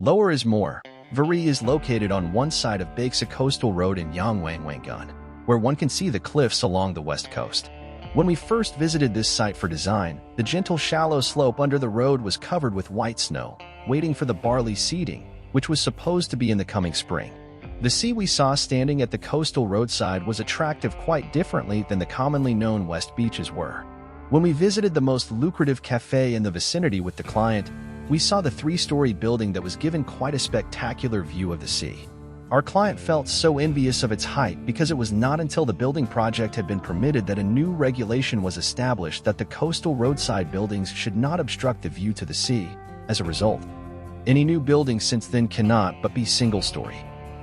Lower is more. Voree is located on one side of Baeksa Coastal Road in Yangwangwangan, where one can see the cliffs along the west coast. When we first visited this site for design, the gentle shallow slope under the road was covered with white snow, waiting for the barley seeding, which was supposed to be in the coming spring. The sea we saw standing at the coastal roadside was attractive quite differently than the commonly known west beaches were. When we visited the most lucrative cafe in the vicinity with the client, we saw the 3-story building that was given quite a spectacular view of the sea. Our client felt so envious of its height because it was not until the building project had been permitted that a new regulation was established that the coastal roadside buildings should not obstruct the view to the sea. As a result, any new building since then cannot but be single-story.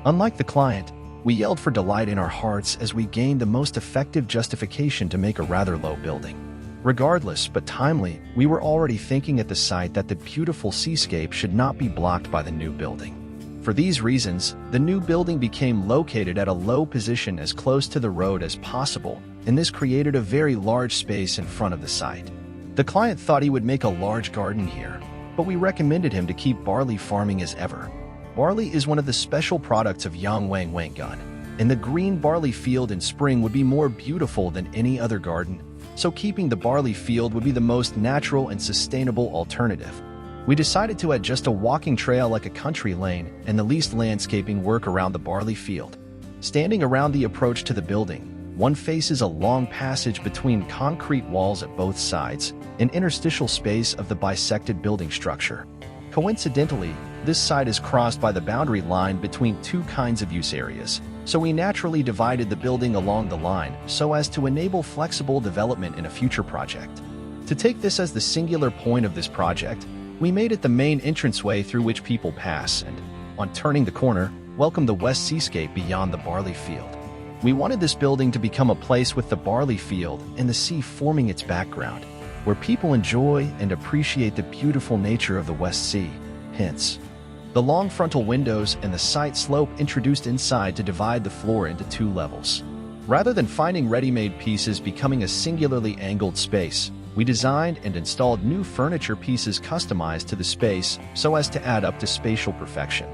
Unlike the client, we yelled for delight in our hearts as we gained the most effective justification to make a rather low building. Regardless, but timely, we were already thinking at the site that the beautiful seascape should not be blocked by the new building. For these reasons, the new building became located at a low position as close to the road as possible, and this created a very large space in front of the site. The client thought he would make a large garden here, but we recommended him to keep barley farming as ever. Barley is one of the special products of Yangwangwangan, and the green barley field in spring would be more beautiful than any other garden, so keeping the barley field would be the most natural and sustainable alternative. We decided to add just a walking trail like a country lane and the least landscaping work around the barley field. Standing around the approach to the building, one faces a long passage between concrete walls at both sides, an interstitial space of the bisected building structure. Coincidentally, this site is crossed by the boundary line between two kinds of use areas, so we naturally divided the building along the line so as to enable flexible development in a future project. To take this as the singular point of this project, we made it the main entranceway through which people pass and, on turning the corner, welcome the west seascape beyond the barley field. We wanted this building to become a place with the barley field and the sea forming its background, where people enjoy and appreciate the beautiful nature of the West Sea. Hence, the long frontal windows and the site slope introduced inside to divide the floor into 2 levels. Rather than finding ready-made pieces becoming a singularly angled space, we designed and installed new furniture pieces customized to the space so as to add up to spatial perfection.